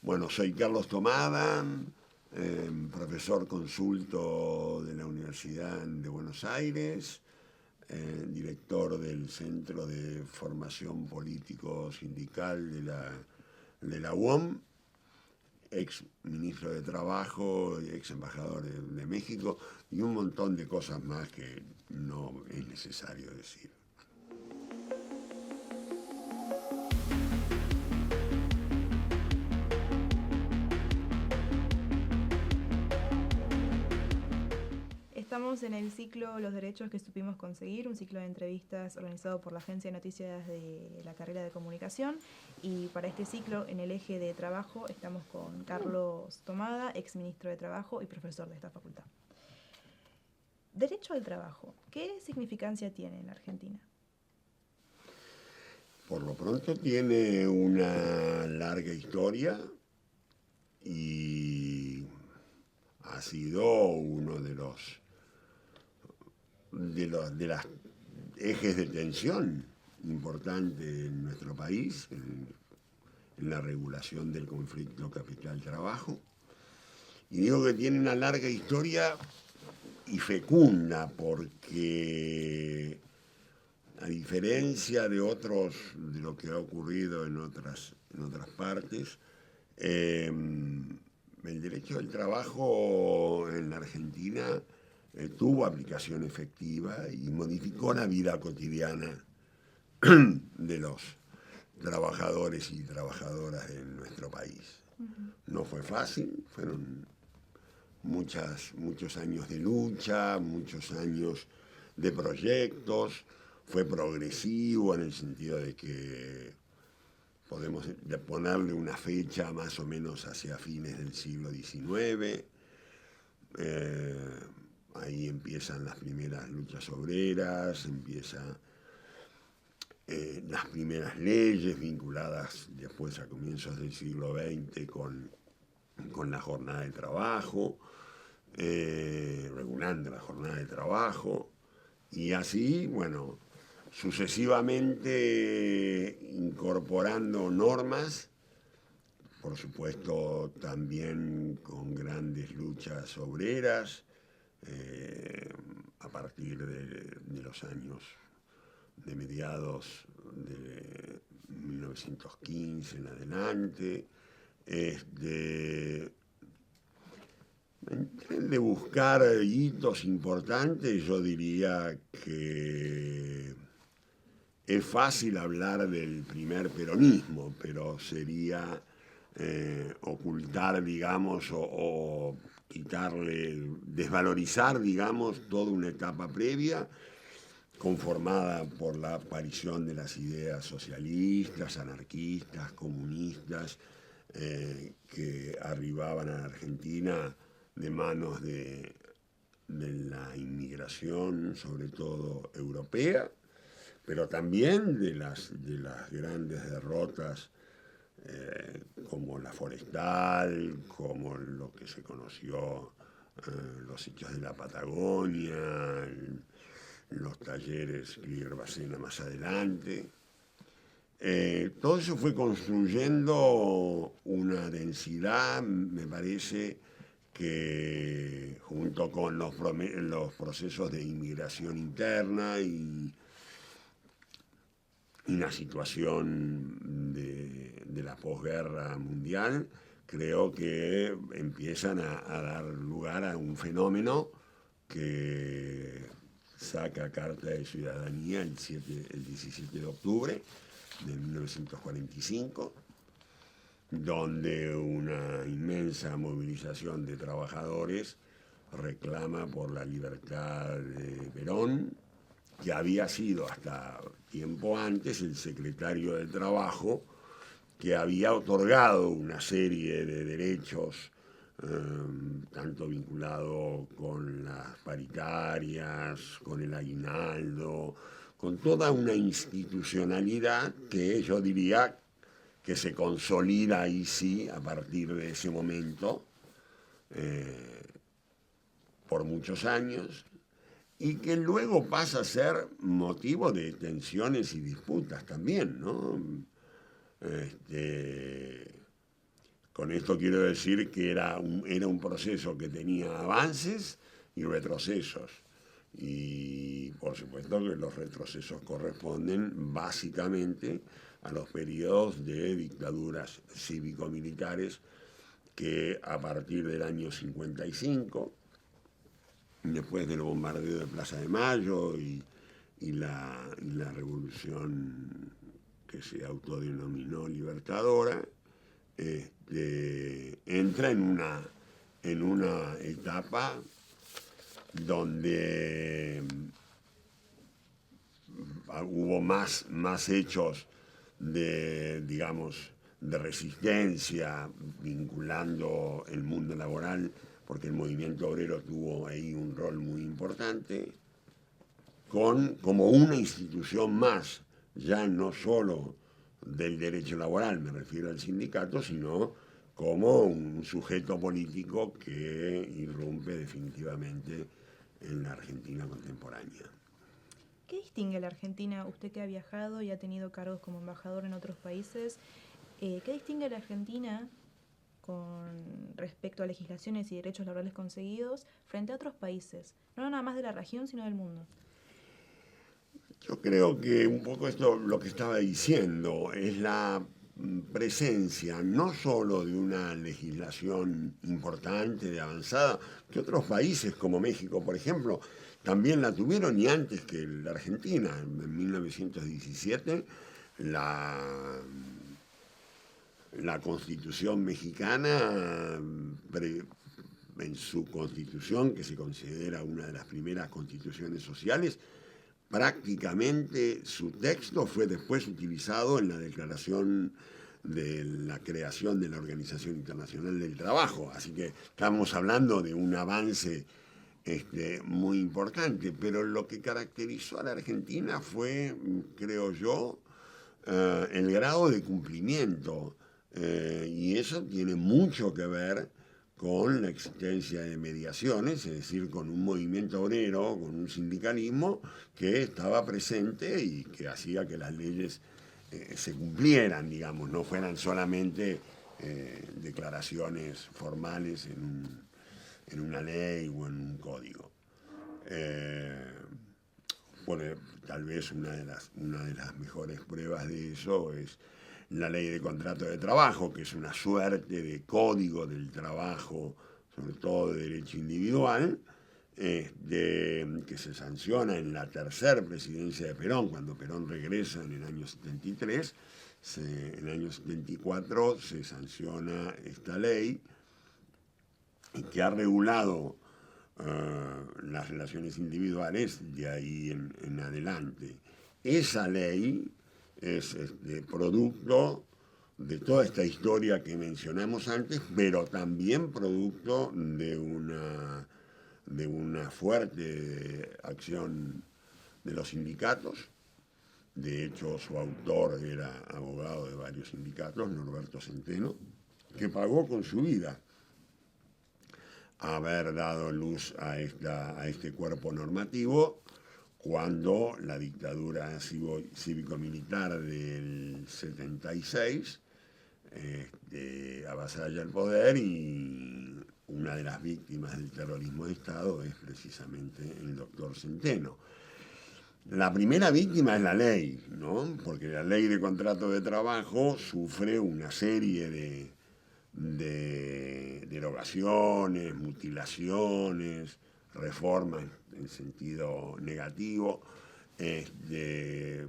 Bueno, soy Carlos Tomada, profesor consulto de la Universidad de Buenos Aires, director del Centro de Formación Político Sindical de la UOM, ex ministro de Trabajo y ex embajador de México, y un montón de cosas más que no es necesario decir. Estamos en el ciclo Los Derechos que Supimos Conseguir, un ciclo de entrevistas organizado por la Agencia de Noticias de la carrera de Comunicación. Y para este ciclo, en el eje de trabajo, estamos con Carlos Tomada, ex ministro de Trabajo y profesor de esta facultad. Derecho al trabajo, ¿qué significancia tiene en la Argentina? Por lo pronto tiene una larga historia y ha sido uno de las ejes de tensión importante en nuestro país, en la regulación del conflicto capital-trabajo. Y digo que tiene una larga historia y fecunda porque, a diferencia de lo que ha ocurrido en otras partes, el derecho del trabajo en la Argentina tuvo aplicación efectiva y modificó la vida cotidiana de los trabajadores y trabajadoras de nuestro país. No fue fácil, fueron muchos años de lucha, muchos años de proyectos, fue progresivo en el sentido de que podemos ponerle una fecha más o menos hacia fines del siglo XIX. Ahí empiezan las primeras luchas obreras, empiezan las primeras leyes vinculadas después a comienzos del siglo XX con la jornada de trabajo, regulando la jornada de trabajo, y así, bueno, sucesivamente incorporando normas, por supuesto también con grandes luchas obreras, a partir de los años de mediados de 1915 en adelante, de buscar hitos importantes. Yo diría que es fácil hablar del primer peronismo, pero sería ocultar, digamos, o quitarle, desvalorizar, digamos, toda una etapa previa conformada por la aparición de las ideas socialistas, anarquistas, comunistas, que arribaban a la Argentina de manos de la inmigración, sobre todo europea, pero también de las grandes derrotas, como la forestal, como lo que se conoció, los hechos de la Patagonia, los talleres Krieger-Bacena más adelante. Todo eso fue construyendo una densidad, me parece, que junto con los procesos de inmigración interna y la situación de la posguerra mundial, creo que empiezan a dar lugar a un fenómeno que saca carta de ciudadanía el 17 de octubre de 1945, donde una inmensa movilización de trabajadores reclama por la libertad de Perón, que había sido hasta tiempo antes el secretario del Trabajo, que había otorgado una serie de derechos, tanto vinculado con las paritarias, con el aguinaldo, con toda una institucionalidad que yo diría que se consolida ahí sí a partir de ese momento, por muchos años, y que luego pasa a ser motivo de tensiones y disputas también, ¿no? Este, Con esto quiero decir que era un proceso que tenía avances y retrocesos. Y por supuesto que los retrocesos corresponden básicamente a los periodos de dictaduras cívico-militares que a partir del año 55, después del bombardeo de Plaza de Mayo y la revolución que se autodenominó libertadora, entra en una etapa donde hubo más hechos de, digamos, de resistencia vinculando el mundo laboral, porque el movimiento obrero tuvo ahí un rol muy importante, como una institución más, ya no solo del derecho laboral, me refiero al sindicato, sino como un sujeto político que irrumpe definitivamente en la Argentina contemporánea. ¿Qué distingue a la Argentina, usted que ha viajado y ha tenido cargos como embajador en otros países, qué distingue a la Argentina con respecto a legislaciones y derechos laborales conseguidos frente a otros países, no nada más de la región, sino del mundo? Yo creo que un poco esto, lo que estaba diciendo, es la presencia no solo de una legislación importante, de avanzada, que otros países como México, por ejemplo, también la tuvieron y antes que la Argentina. En 1917 la Constitución mexicana, en su constitución, que se considera una de las primeras constituciones sociales, prácticamente su texto fue después utilizado en la declaración de la creación de la Organización Internacional del Trabajo. Así que estamos hablando de un avance muy importante, pero lo que caracterizó a la Argentina fue, creo yo, el grado de cumplimiento, y eso tiene mucho que ver con la existencia de mediaciones, es decir, con un movimiento obrero, con un sindicalismo que estaba presente y que hacía que las leyes se cumplieran, digamos, no fueran solamente declaraciones formales en una ley o en un código. Bueno, tal vez una de las mejores pruebas de eso es la ley de contrato de trabajo, que es una suerte de código del trabajo, sobre todo de derecho individual, que se sanciona en la tercera presidencia de Perón, cuando Perón regresa en el año 73. En el año 74 se sanciona esta ley que ha regulado las relaciones individuales de ahí en adelante. Esa ley es producto de toda esta historia que mencionamos antes, pero también producto de una fuerte acción de los sindicatos. De hecho, su autor era abogado de varios sindicatos, Norberto Centeno, que pagó con su vida haber dado luz a este cuerpo normativo cuando la dictadura cívico-militar del 76 avasalla el poder, y una de las víctimas del terrorismo de Estado es precisamente el doctor Centeno. La primera víctima es la ley, ¿no? Porque la ley de contrato de trabajo sufre una serie de derogaciones, mutilaciones, reformas en sentido negativo,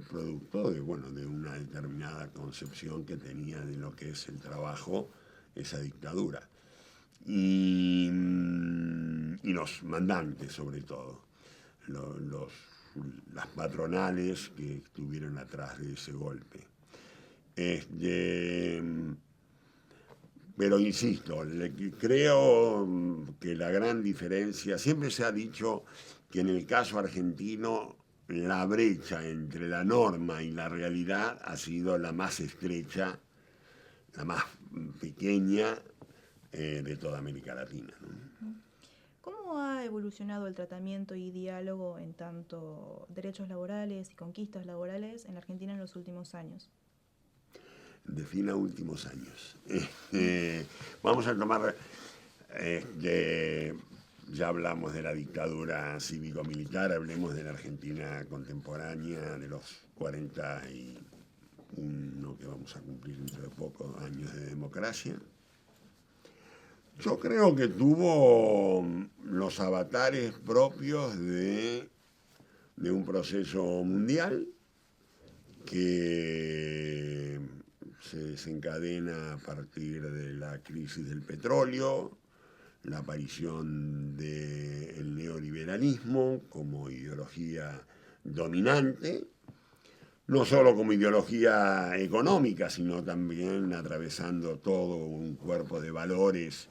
producto de una determinada concepción que tenía de lo que es el trabajo esa dictadura. Y los mandantes, sobre todo, las patronales que estuvieron atrás de ese golpe. Pero insisto, creo que la gran diferencia, siempre se ha dicho que en el caso argentino la brecha entre la norma y la realidad ha sido la más estrecha, la más pequeña de toda América Latina, ¿no? ¿Cómo ha evolucionado el tratamiento y diálogo en tanto derechos laborales y conquistas laborales en la Argentina en los últimos años? defina últimos años. Vamos a tomar, ya hablamos de la dictadura cívico-militar, hablemos de la Argentina contemporánea, de los 41 que vamos a cumplir dentro de pocos años de democracia. Yo creo que tuvo los avatares propios de un proceso mundial que se desencadena a partir de la crisis del petróleo, la aparición del neoliberalismo como ideología dominante, no solo como ideología económica, sino también atravesando todo un cuerpo de valores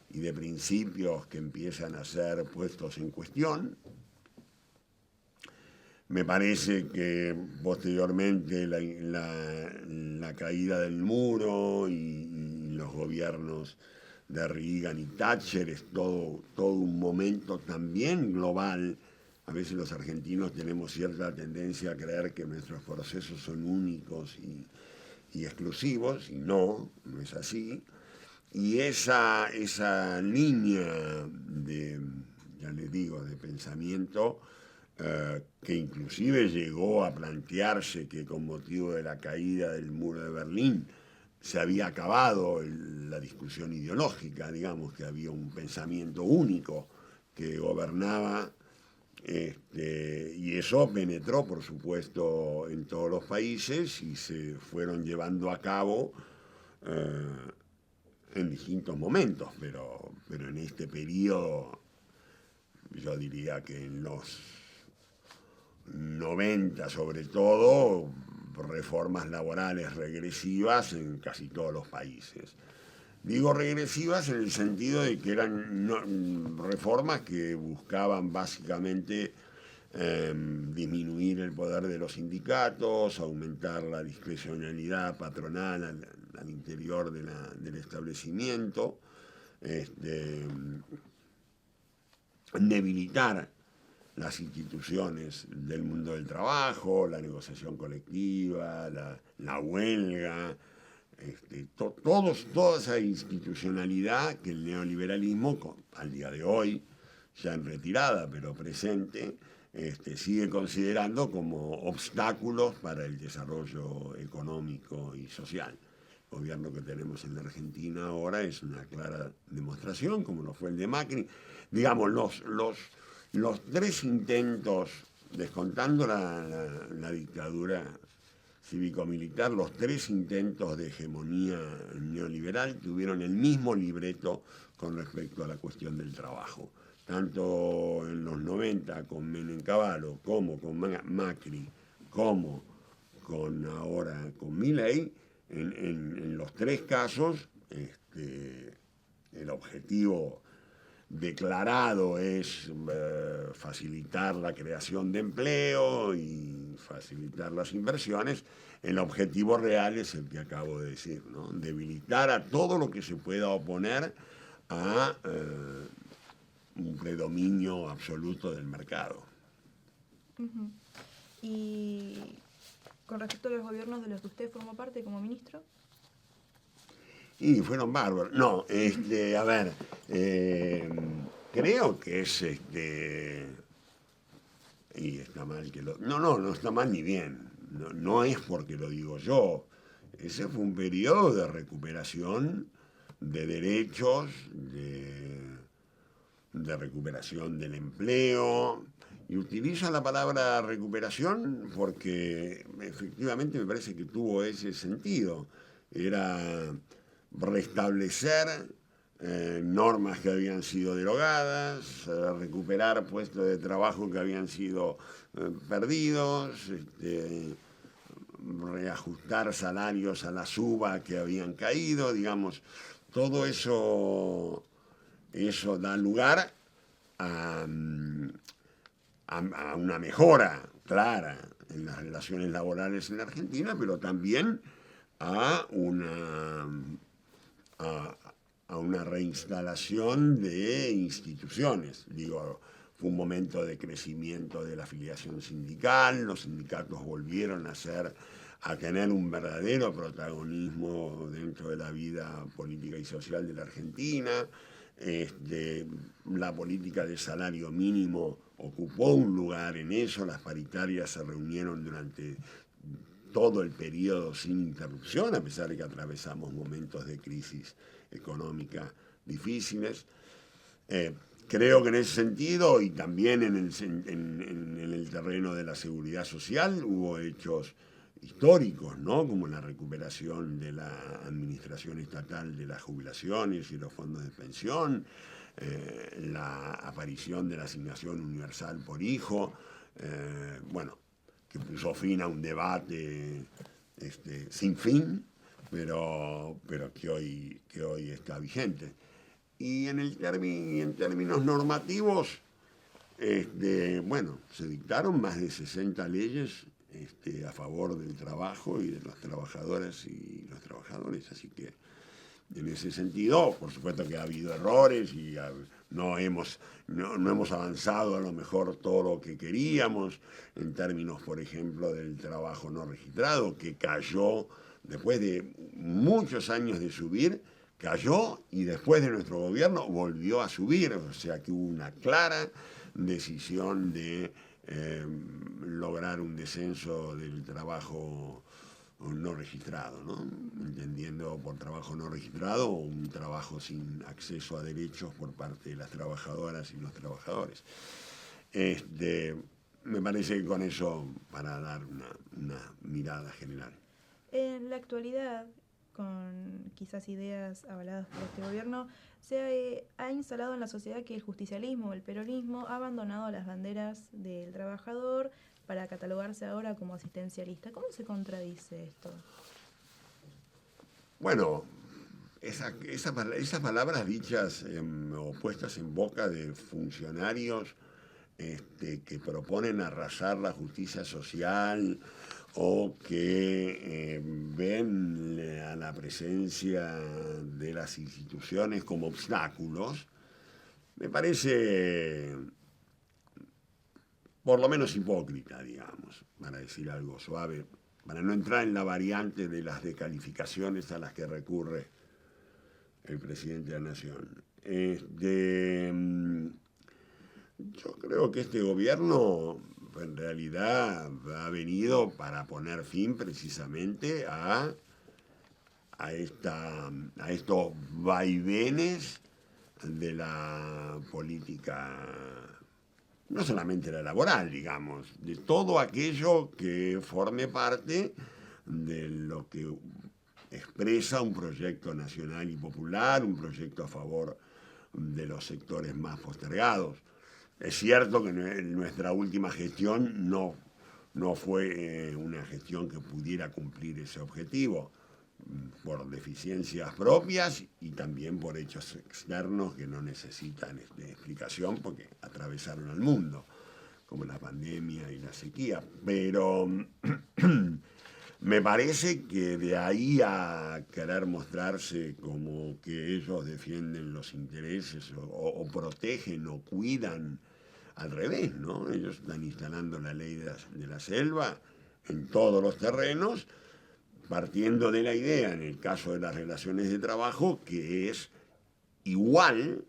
y de principios que empiezan a ser puestos en cuestión. Me parece que posteriormente la caída del muro y los gobiernos de Reagan y Thatcher es todo un momento también global. A veces los argentinos tenemos cierta tendencia a creer que nuestros procesos son únicos y exclusivos, y no es así. Y esa línea ya les digo, de pensamiento, que inclusive llegó a plantearse que con motivo de la caída del muro de Berlín se había acabado la discusión ideológica, digamos, que había un pensamiento único que gobernaba, y eso penetró, por supuesto, en todos los países y se fueron llevando a cabo en distintos momentos, pero en este periodo, yo diría que en los 90 sobre todo, reformas laborales regresivas en casi todos los países. Digo regresivas en el sentido de que eran reformas que buscaban básicamente disminuir el poder de los sindicatos, aumentar la discrecionalidad patronal al interior del establecimiento, debilitar las instituciones del mundo del trabajo, la negociación colectiva, la huelga, toda esa institucionalidad que el neoliberalismo, al día de hoy, ya en retirada, pero presente, sigue considerando como obstáculos para el desarrollo económico y social. El gobierno que tenemos en la Argentina ahora es una clara demostración, como lo fue el de Macri. Digamos, los tres intentos, descontando la dictadura cívico-militar, los tres intentos de hegemonía neoliberal tuvieron el mismo libreto con respecto a la cuestión del trabajo. Tanto en los 90 con Menem Cavallo, como con Macri, como ahora con Milei, en los tres casos el objetivo declarado es facilitar la creación de empleo y facilitar las inversiones. El objetivo real es el que acabo de decir, ¿no? Debilitar a todo lo que se pueda oponer a un predominio absoluto del mercado. Uh-huh. Y con respecto a los gobiernos de los que usted formó parte como ministro. Y fueron bárbaros. No, a ver, creo que es y está mal que lo... No está mal ni bien. No es porque lo digo yo. Ese fue un periodo de recuperación de derechos, de recuperación del empleo. Y utilizo la palabra recuperación porque efectivamente me parece que tuvo ese sentido. Era restablecer normas que habían sido derogadas, recuperar puestos de trabajo que habían sido perdidos, reajustar salarios a la suba que habían caído, digamos, todo eso da lugar a una mejora clara en las relaciones laborales en la Argentina, pero también a una reinstalación de instituciones. Digo, fue un momento de crecimiento de la afiliación sindical, los sindicatos volvieron a ser a tener un verdadero protagonismo dentro de la vida política y social de la Argentina. La política de salario mínimo ocupó un lugar en eso, las paritarias se reunieron durante todo el periodo sin interrupción, a pesar de que atravesamos momentos de crisis económica difíciles. Creo que en ese sentido, y también en el terreno de la seguridad social, hubo hechos históricos, ¿no? Como la recuperación de la administración estatal de las jubilaciones y los fondos de pensión, la aparición de la asignación universal por hijo, que puso fin a un debate sin fin, pero que hoy está vigente. Y en términos normativos, se dictaron más de 60 leyes a favor del trabajo y de las trabajadoras y los trabajadores. Así que, en ese sentido, por supuesto que ha habido errores y no hemos avanzado a lo mejor todo lo que queríamos, en términos, por ejemplo, del trabajo no registrado, que cayó después de muchos años de subir, cayó y después de nuestro gobierno volvió a subir, o sea que hubo una clara decisión de lograr un descenso del trabajo no registrado, ¿no? Entendiendo por trabajo no registrado un trabajo sin acceso a derechos por parte de las trabajadoras y los trabajadores. Me parece que con eso, para dar una mirada general. En la actualidad, con quizás ideas avaladas por este gobierno, se ha instalado en la sociedad que el justicialismo, el peronismo, ha abandonado las banderas del trabajador para catalogarse ahora como asistencialista. ¿Cómo se contradice esto? Bueno, esas palabras dichas o puestas en boca de funcionarios que proponen arrasar la justicia social o que ven a la presencia de las instituciones como obstáculos, me parece por lo menos hipócrita, digamos, para decir algo suave, para no entrar en la variante de las descalificaciones a las que recurre el presidente de la Nación. Yo creo que este gobierno en realidad ha venido para poner fin precisamente a estos vaivenes de la política, no solamente la laboral, digamos, de todo aquello que forme parte de lo que expresa un proyecto nacional y popular, un proyecto a favor de los sectores más postergados. Es cierto que nuestra última gestión no fue una gestión que pudiera cumplir ese objetivo, por deficiencias propias y también por hechos externos que no necesitan explicación porque atravesaron al mundo, como la pandemia y la sequía. Pero me parece que de ahí a querer mostrarse como que ellos defienden los intereses o protegen o cuidan, al revés, ¿no? Ellos están instalando la ley de la selva en todos los terrenos, partiendo de la idea, en el caso de las relaciones de trabajo, que es igual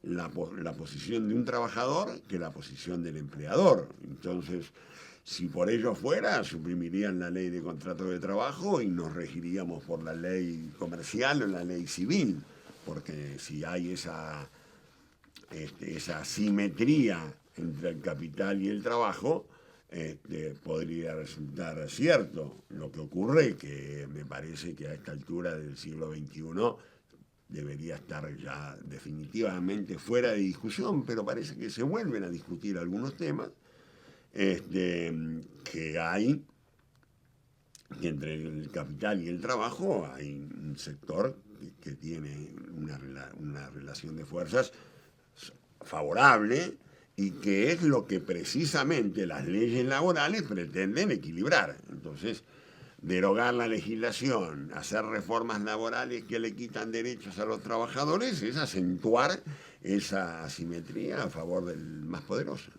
la posición de un trabajador que la posición del empleador. Entonces, si por ello fuera, suprimirían la ley de contrato de trabajo y nos regiríamos por la ley comercial o la ley civil, porque si hay esa simetría entre el capital y el trabajo, podría resultar cierto. Lo que ocurre que me parece que a esta altura del siglo XXI debería estar ya definitivamente fuera de discusión, pero parece que se vuelven a discutir algunos temas que hay, que entre el capital y el trabajo hay un sector que tiene una relación de fuerzas favorable y que es lo que precisamente las leyes laborales pretenden equilibrar. Entonces, derogar la legislación, hacer reformas laborales que le quitan derechos a los trabajadores, es acentuar esa asimetría a favor del más poderoso.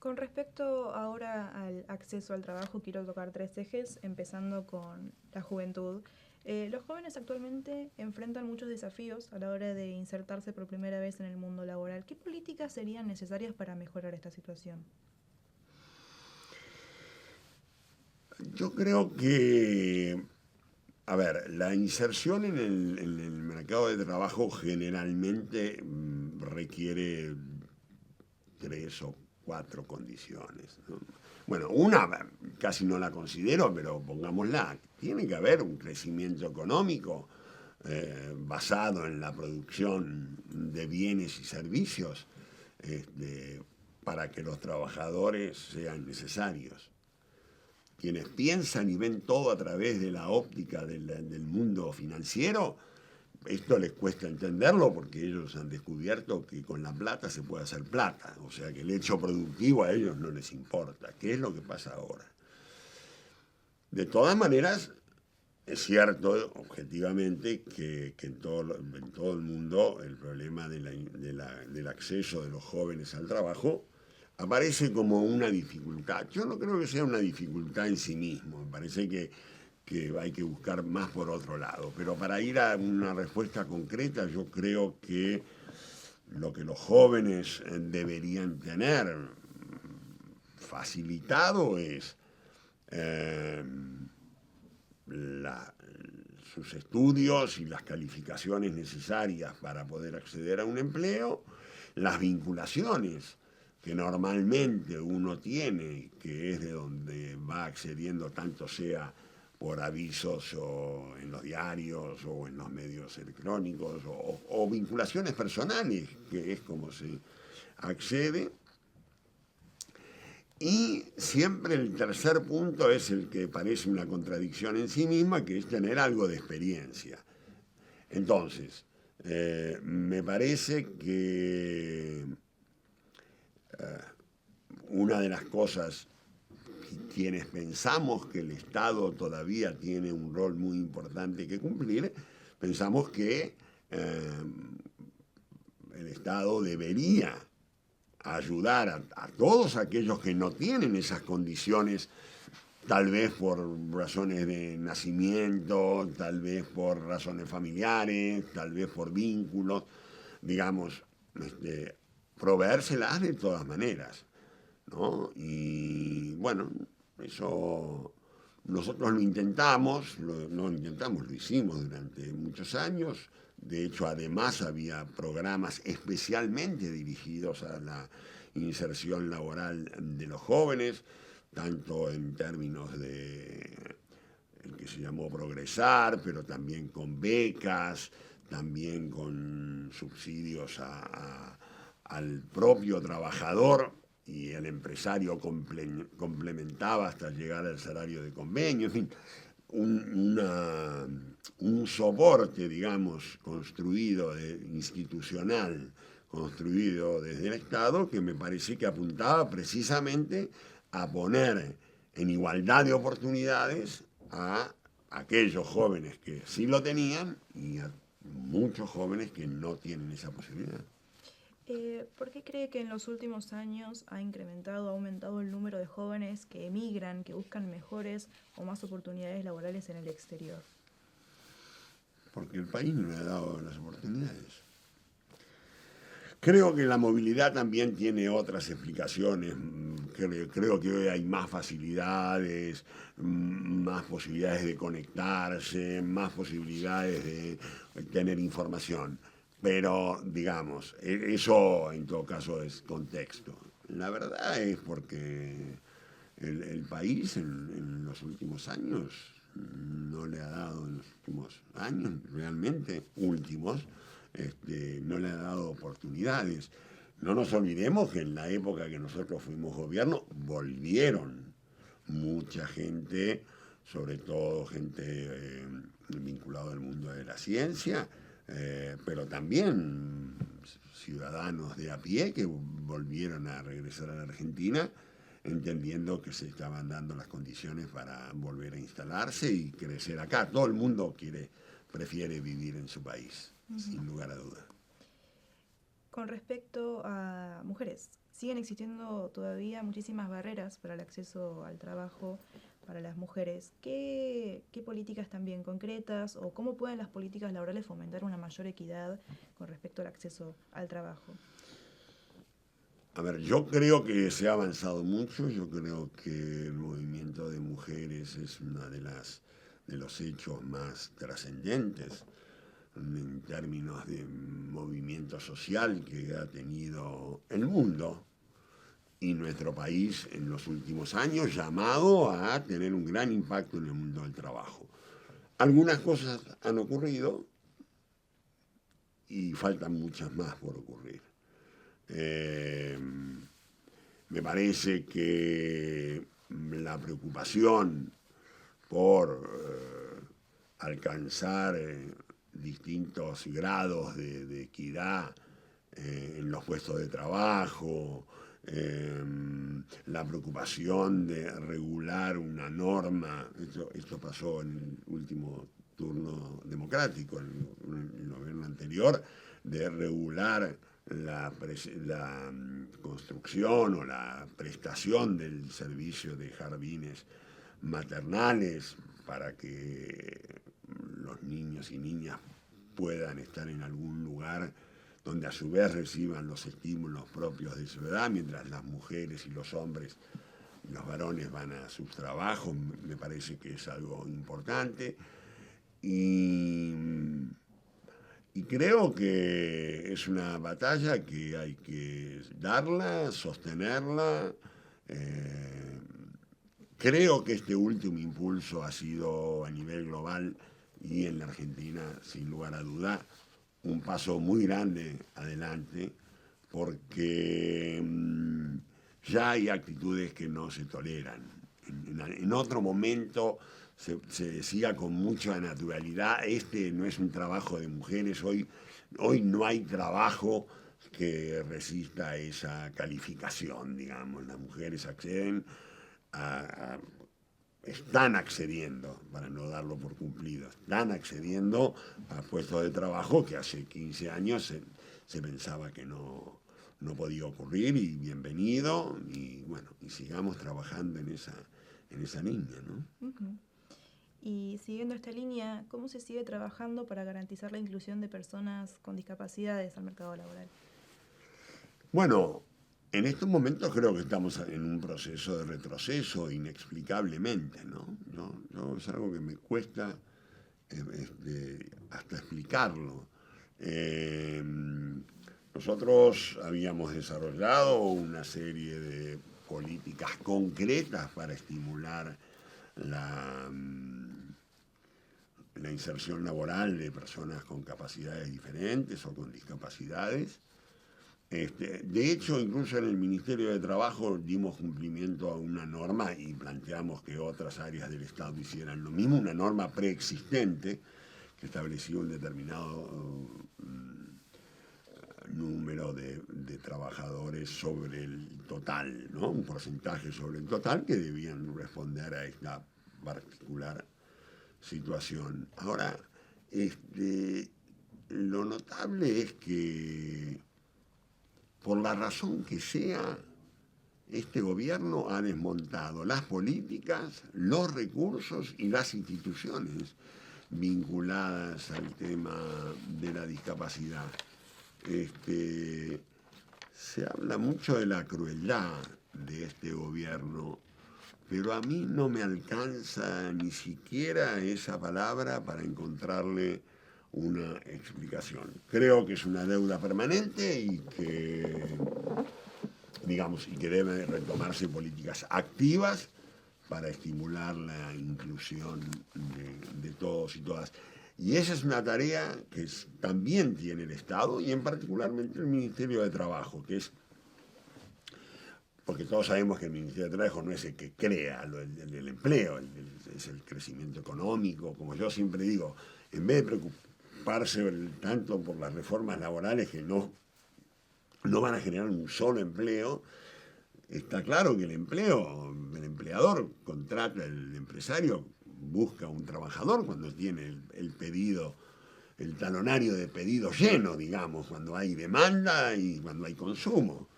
Con respecto ahora al acceso al trabajo, quiero tocar 3 ejes, empezando con la juventud. Los jóvenes actualmente enfrentan muchos desafíos a la hora de insertarse por primera vez en el mundo laboral. ¿Qué políticas serían necesarias para mejorar esta situación? Yo creo que, a ver, la inserción en el mercado de trabajo generalmente requiere 3 o 4 condiciones, ¿no? Bueno, una casi no la considero, pero pongámosla, tiene que haber un crecimiento económico basado en la producción de bienes y servicios para que los trabajadores sean necesarios. Quienes piensan y ven todo a través de la óptica del mundo financiero, esto les cuesta entenderlo porque ellos han descubierto que con la plata se puede hacer plata, o sea que el hecho productivo a ellos no les importa. ¿Qué es lo que pasa ahora? De todas maneras, es cierto objetivamente que en todo el mundo el problema del acceso de los jóvenes al trabajo aparece como una dificultad. Yo no creo que sea una dificultad en sí mismo, me parece que hay que buscar más por otro lado. Pero para ir a una respuesta concreta, yo creo que lo que los jóvenes deberían tener facilitado es sus estudios y las calificaciones necesarias para poder acceder a un empleo, las vinculaciones que normalmente uno tiene, que es de donde va accediendo tanto sea por avisos o en los diarios o en los medios electrónicos o vinculaciones personales, que es como se accede. Y siempre el tercer punto es el que parece una contradicción en sí misma, que es tener algo de experiencia. Entonces, me parece que una de las cosas, quienes pensamos que el Estado todavía tiene un rol muy importante que cumplir, pensamos que el Estado debería ayudar a todos aquellos que no tienen esas condiciones, tal vez por razones de nacimiento, tal vez por razones familiares, tal vez por vínculos, digamos, proveérselas de todas maneras, ¿no? Y bueno, eso nosotros lo intentamos, lo hicimos durante muchos años. De hecho, además había programas especialmente dirigidos a la inserción laboral de los jóvenes, tanto en términos de el que se llamó Progresar, pero también con becas, también con subsidios al propio trabajador, y el empresario complementaba hasta llegar al salario de convenio, en fin, un soporte, digamos, institucional, construido desde el Estado, que me parece que apuntaba precisamente a poner en igualdad de oportunidades a aquellos jóvenes que sí lo tenían y a muchos jóvenes que no tienen esa posibilidad. ¿Por qué cree que en los últimos años ha aumentado el número de jóvenes que emigran, que buscan mejores o más oportunidades laborales en el exterior? Porque el país no le ha dado las oportunidades. Creo que la movilidad también tiene otras explicaciones. Creo que hoy hay más facilidades, más posibilidades de conectarse, más posibilidades de tener información. Pero, digamos, eso en todo caso es contexto. La verdad es porque el país en los últimos años no le ha dado, en los últimos años realmente últimos, no le ha dado oportunidades. No nos olvidemos que en la época que nosotros fuimos gobierno volvieron mucha gente, sobre todo gente vinculada al mundo de la ciencia, pero también ciudadanos de a pie que volvieron a regresar a la Argentina entendiendo que se estaban dando las condiciones para volver a instalarse y crecer acá. Todo el mundo prefiere vivir en su país, sin lugar a dudas. Con respecto a mujeres, siguen existiendo todavía muchísimas barreras para el acceso al trabajo para las mujeres. ¿Qué políticas también concretas o cómo pueden las políticas laborales fomentar una mayor equidad con respecto al acceso al trabajo? A ver, yo creo que se ha avanzado mucho, yo creo que el movimiento de mujeres es uno de los hechos más trascendentes en términos de movimiento social que ha tenido el mundo y nuestro país en los últimos años, llamado a tener un gran impacto en el mundo del trabajo. Algunas cosas han ocurrido y faltan muchas más por ocurrir. Me parece que la preocupación por alcanzar distintos grados de equidad en los puestos de trabajo, la preocupación de regular una norma, esto pasó en el último turno democrático, en el gobierno anterior, de regular la construcción o la prestación del servicio de jardines maternales para que los niños y niñas puedan estar en algún lugar donde a su vez reciban los estímulos propios de su edad, mientras las mujeres y los hombres, los varones van a sus trabajos. Me parece que es algo importante. Y creo que es una batalla que hay que darla, sostenerla. Creo que este último impulso ha sido a nivel global y en la Argentina, sin lugar a duda, un paso muy grande adelante, porque ya hay actitudes que no se toleran. En otro momento se decía con mucha naturalidad, este no es un trabajo de mujeres, hoy no hay trabajo que resista a esa calificación, digamos. Las mujeres están accediendo, para no darlo por cumplido, están accediendo a puestos de trabajo que hace 15 años se pensaba que no podía ocurrir, y bienvenido, y bueno, y sigamos trabajando en esa línea, ¿no? Uh-huh. Y siguiendo esta línea, ¿cómo se sigue trabajando para garantizar la inclusión de personas con discapacidades al mercado laboral? Bueno, en estos momentos creo que estamos en un proceso de retroceso inexplicablemente, ¿no? Es algo que me cuesta hasta explicarlo. Nosotros habíamos desarrollado una serie de políticas concretas para estimular la inserción laboral de personas con capacidades diferentes o con discapacidades. De hecho, incluso en el Ministerio de Trabajo dimos cumplimiento a una norma y planteamos que otras áreas del Estado hicieran lo mismo, una norma preexistente que establecía un determinado número de trabajadores sobre el total, ¿no? Un porcentaje sobre el total que debían responder a esta particular situación. Ahora, lo notable es que, por la razón que sea, este gobierno ha desmontado las políticas, los recursos y las instituciones vinculadas al tema de la discapacidad. Se habla mucho de la crueldad de este gobierno, pero a mí no me alcanza ni siquiera esa palabra para encontrarle una explicación. Creo que es una deuda permanente y que deben retomarse políticas activas para estimular la inclusión de todos y todas. Y esa es una tarea que también tiene el Estado, y en particularmente el Ministerio de Trabajo, que es, porque todos sabemos que el Ministerio de Trabajo no es el que crea el empleo, es el crecimiento económico. Como yo siempre digo, en vez de preocuparse tanto por las reformas laborales que no van a generar un solo empleo, está claro que el empleador contrata, el empresario busca un trabajador cuando tiene el pedido el talonario de pedidos lleno, digamos, cuando hay demanda y cuando hay consumo,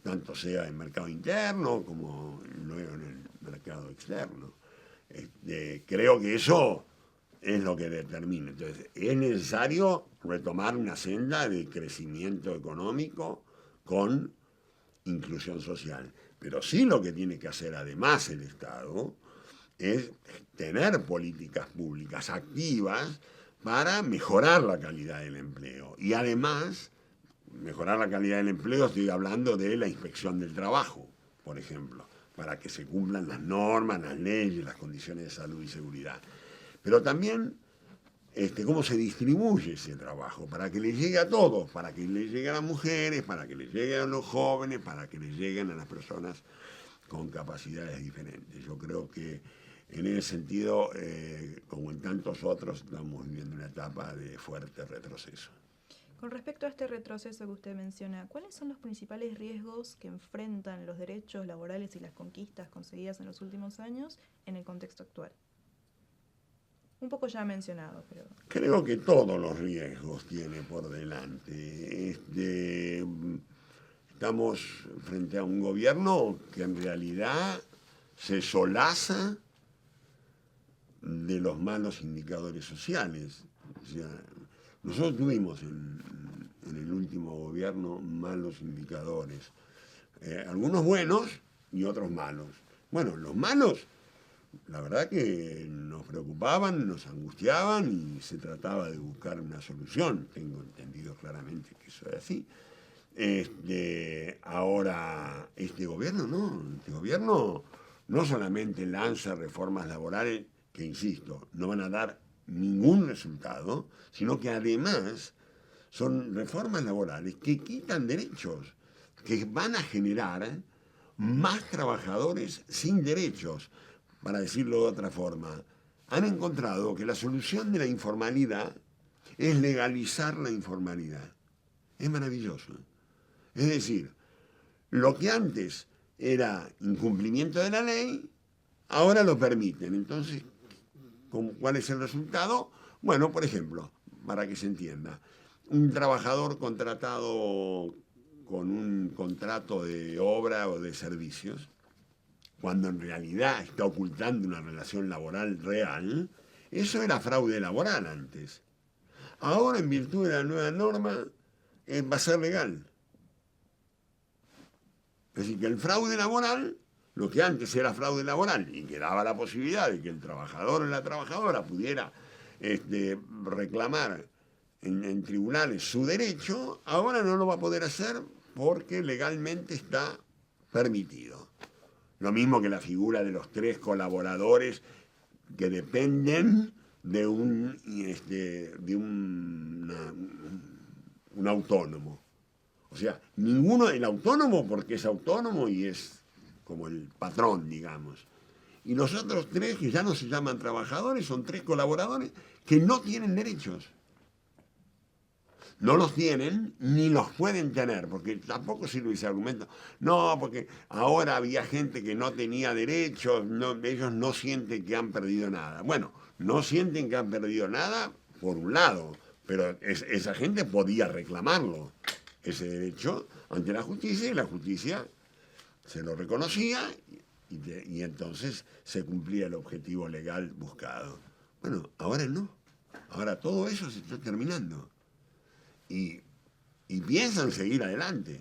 tanto sea en mercado interno como luego en el mercado externo. Creo que eso es lo que determina. Entonces, es necesario retomar una senda de crecimiento económico con inclusión social. Pero sí lo que tiene que hacer además el Estado es tener políticas públicas activas para mejorar la calidad del empleo. Y además, mejorar la calidad del empleo, estoy hablando de la inspección del trabajo, por ejemplo, para que se cumplan las normas, las leyes, las condiciones de salud y seguridad. Pero también cómo se distribuye ese trabajo, para que le llegue a todos, para que le llegue a las mujeres, para que le llegue a los jóvenes, para que le lleguen a las personas con capacidades diferentes. Yo creo que en ese sentido, como en tantos otros, estamos viviendo una etapa de fuerte retroceso. Con respecto a este retroceso que usted menciona, ¿cuáles son los principales riesgos que enfrentan los derechos laborales y las conquistas conseguidas en los últimos años en el contexto actual? Un poco ya mencionado, pero... Creo que todos los riesgos tiene por delante. Estamos frente a un gobierno que en realidad se solaza de los malos indicadores sociales. O sea, nosotros tuvimos en el último gobierno malos indicadores. Algunos buenos y otros malos. Bueno, los malos, la verdad que nos preocupaban, nos angustiaban y se trataba de buscar una solución. Tengo entendido claramente que eso es así. Ahora, este gobierno no solamente lanza reformas laborales que, insisto, no van a dar ningún resultado, sino que además son reformas laborales que quitan derechos, que van a generar más trabajadores sin derechos. Para decirlo de otra forma, han encontrado que la solución de la informalidad es legalizar la informalidad. Es maravilloso. Es decir, lo que antes era incumplimiento de la ley, ahora lo permiten. Entonces, ¿cuál es el resultado? Bueno, por ejemplo, para que se entienda, un trabajador contratado con un contrato de obra o de servicios, cuando en realidad está ocultando una relación laboral real, eso era fraude laboral antes. Ahora, en virtud de la nueva norma, va a ser legal. Es decir, que el fraude laboral, lo que antes era fraude laboral y que daba la posibilidad de que el trabajador o la trabajadora pudiera reclamar en tribunales su derecho, ahora no lo va a poder hacer porque legalmente está permitido. Lo mismo que la figura de los 3 colaboradores que dependen de un autónomo. O sea, ninguno, el autónomo porque es autónomo y es como el patrón, digamos. Y los otros 3 que ya no se llaman trabajadores, son 3 colaboradores que no tienen derechos. No los tienen ni los pueden tener, porque tampoco sirve ese argumento. No, porque ahora había gente que no tenía derechos, ellos no sienten que han perdido nada. Bueno, no sienten que han perdido nada, por un lado, pero esa gente podía reclamarlo, ese derecho, ante la justicia, y la justicia se lo reconocía y entonces se cumplía el objetivo legal buscado. Bueno, ahora no. Ahora todo eso se está terminando. Y piensan seguir adelante.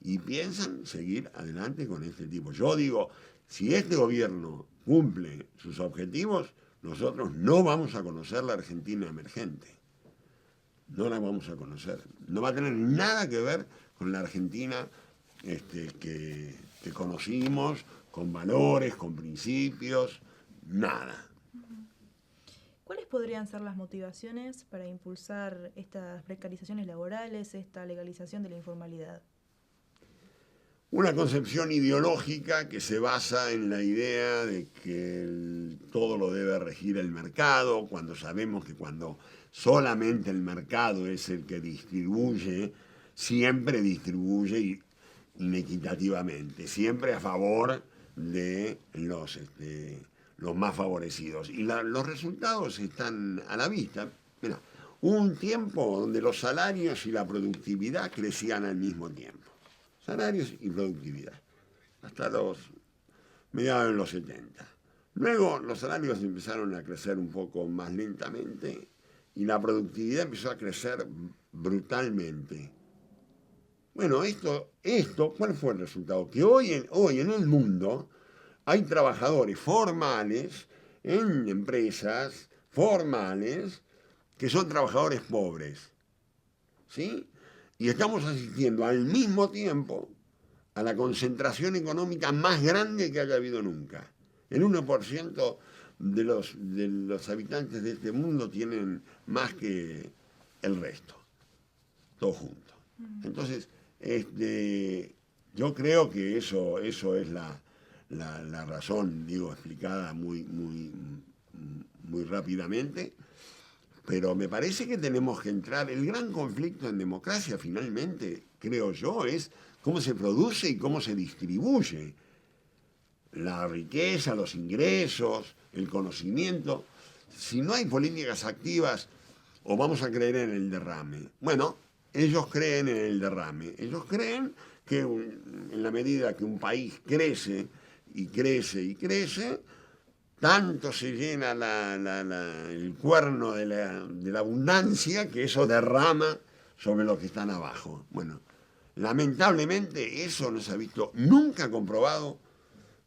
Y piensan seguir adelante con este tipo. Yo digo, si este gobierno cumple sus objetivos, nosotros no vamos a conocer la Argentina emergente. No la vamos a conocer. No va a tener nada que ver con la Argentina que conocimos, con valores, con principios, nada. ¿Cuáles podrían ser las motivaciones para impulsar estas precarizaciones laborales, esta legalización de la informalidad? Una concepción ideológica que se basa en la idea de que todo lo debe regir el mercado, cuando sabemos que cuando solamente el mercado es el que distribuye, siempre distribuye inequitativamente, siempre a favor de los más favorecidos. Y los resultados están a la vista. Mira, Hubo un tiempo donde los salarios y la productividad crecían al mismo tiempo. Salarios y productividad. Hasta los mediados de los 70. Luego los salarios empezaron a crecer un poco más lentamente y la productividad empezó a crecer brutalmente. Bueno, ¿cuál fue el resultado? Que hoy en el mundo hay trabajadores formales en empresas formales que son trabajadores pobres, ¿sí? Y estamos asistiendo al mismo tiempo a la concentración económica más grande que haya habido nunca. El 1% de los habitantes de este mundo tienen más que el resto, todos juntos. Entonces, yo creo que eso es la razón, digo, explicada muy rápidamente, pero me parece que tenemos que entrar. El gran conflicto en democracia, finalmente, creo yo, es cómo se produce y cómo se distribuye la riqueza, los ingresos, el conocimiento. Si no hay políticas activas, o vamos a creer en el derrame. Bueno, ellos creen en el derrame. Ellos creen que en la medida que un país crece y crece y crece, tanto se llena el cuerno de la abundancia que eso derrama sobre los que están abajo. Bueno, lamentablemente eso no se ha visto nunca comprobado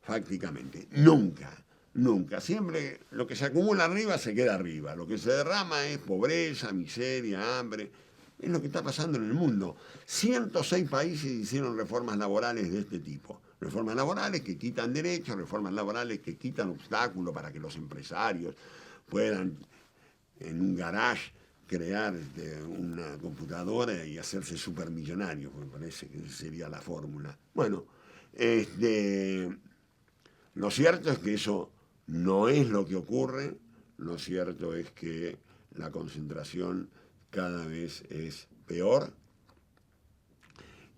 fácticamente. Nunca, nunca. Siempre lo que se acumula arriba se queda arriba. Lo que se derrama es pobreza, miseria, hambre. Es lo que está pasando en el mundo. 106 países hicieron reformas laborales de este tipo. Reformas laborales que quitan derechos, reformas laborales que quitan obstáculos para que los empresarios puedan en un garage crear una computadora y hacerse supermillonarios. Me parece que esa sería la fórmula. Bueno, lo cierto es que eso no es lo que ocurre. Lo cierto es que la concentración cada vez es peor.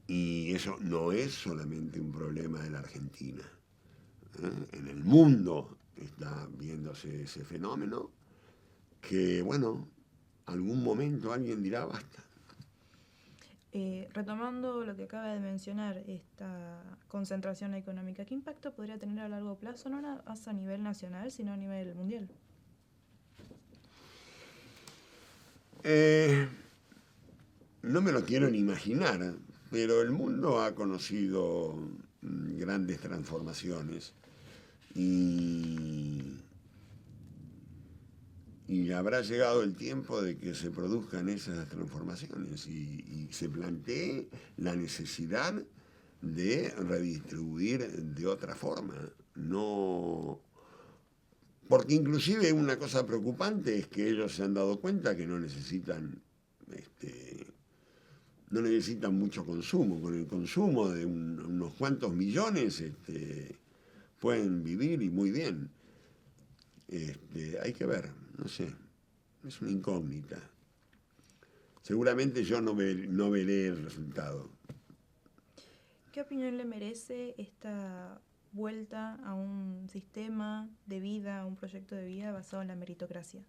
Y eso no es solamente un problema de la Argentina. En el mundo está viéndose ese fenómeno que, bueno, algún momento alguien dirá basta. Retomando lo que acaba de mencionar, esta concentración económica, ¿qué impacto podría tener a largo plazo, no a nivel nacional, sino a nivel mundial? No me lo quiero ni imaginar, pero el mundo ha conocido grandes transformaciones y habrá llegado el tiempo de que se produzcan esas transformaciones y se plantee la necesidad de redistribuir de otra forma. No, porque inclusive una cosa preocupante es que ellos se han dado cuenta que no necesitan mucho consumo. Con el consumo de unos cuantos millones pueden vivir y muy bien. Hay que ver, no sé, es una incógnita. Seguramente yo no veré el resultado. ¿Qué opinión le merece esta vuelta a un sistema de vida, a un proyecto de vida basado en la meritocracia?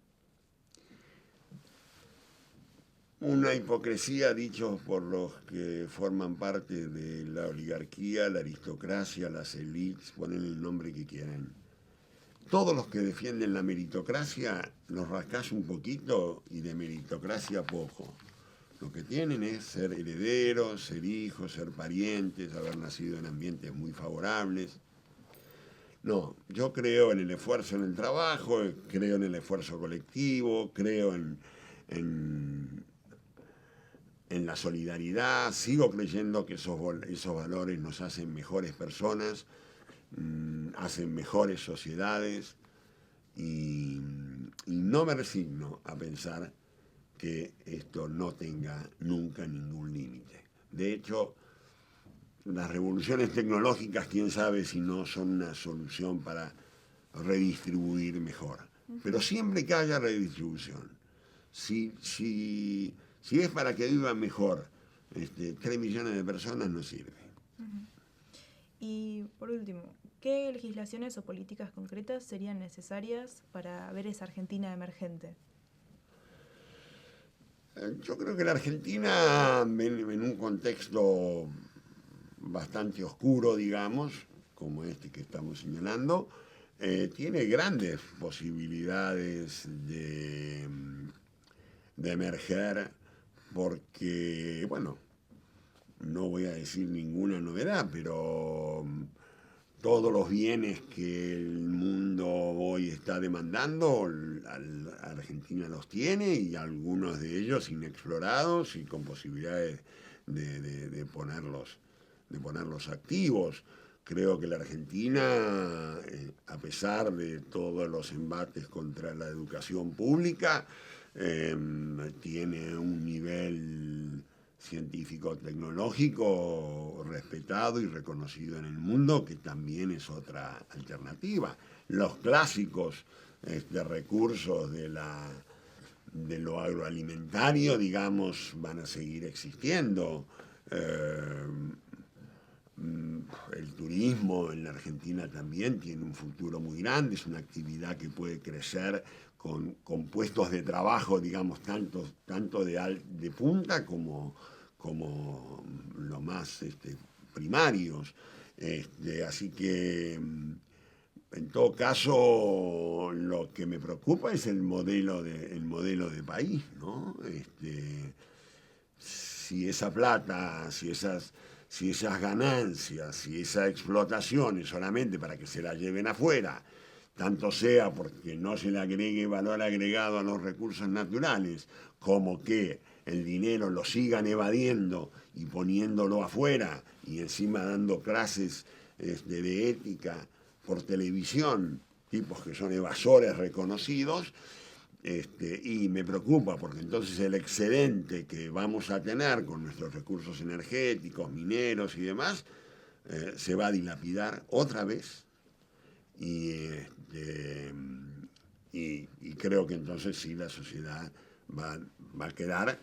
Una hipocresía dicho por los que forman parte de la oligarquía, la aristocracia, las élites, ponen el nombre que quieran. Todos los que defienden la meritocracia los rascás un poquito y de meritocracia poco. Lo que tienen es ser herederos, ser hijos, ser parientes, haber nacido en ambientes muy favorables. No, yo creo en el esfuerzo en el trabajo, creo en el esfuerzo colectivo, creo en la solidaridad, sigo creyendo que esos valores nos hacen mejores personas, hacen mejores sociedades y no me resigno a pensar que esto no tenga nunca ningún límite. De hecho, las revoluciones tecnológicas, quién sabe si no son una solución para redistribuir mejor. Pero siempre que haya redistribución, si es para que vivan mejor 3 millones de personas, no sirve. Y por último, ¿qué legislaciones o políticas concretas serían necesarias para ver esa Argentina emergente? Yo creo que la Argentina, en un contexto bastante oscuro, digamos, como este que estamos señalando, tiene grandes posibilidades de emerger porque, bueno, no voy a decir ninguna novedad, pero todos los bienes que el mundo hoy está demandando, Argentina los tiene y algunos de ellos inexplorados y con posibilidades de ponerlos activos. Creo que la Argentina, a pesar de todos los embates contra la educación pública, tiene un nivel científico-tecnológico respetado y reconocido en el mundo, que también es otra alternativa. Los clásicos recursos de lo agroalimentario, digamos, van a seguir existiendo. El turismo en la Argentina también tiene un futuro muy grande, es una actividad que puede crecer con puestos de trabajo, digamos, tanto de punta como lo más primarios. Así que, en todo caso, lo que me preocupa es el modelo de país, ¿no? Si esa plata, si esas ganancias, si esa explotación es solamente para que se la lleven afuera, tanto sea porque no se le agregue valor agregado a los recursos naturales, como que el dinero lo sigan evadiendo y poniéndolo afuera y encima dando clases de ética por televisión, tipos que son evasores reconocidos, y me preocupa porque entonces el excedente que vamos a tener con nuestros recursos energéticos, mineros y demás, se va a dilapidar otra vez y, y creo que entonces sí la sociedad va a quedar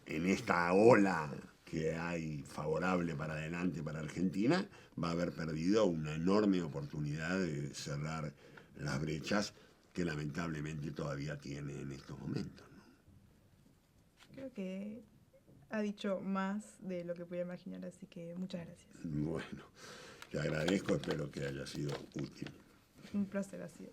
en esta ola que hay favorable para adelante para Argentina, va a haber perdido una enorme oportunidad de cerrar las brechas que lamentablemente todavía tiene en estos momentos, ¿no? Creo que ha dicho más de lo que podía imaginar, así que muchas gracias. Bueno, te agradezco, espero que haya sido útil. Un placer, ha sido.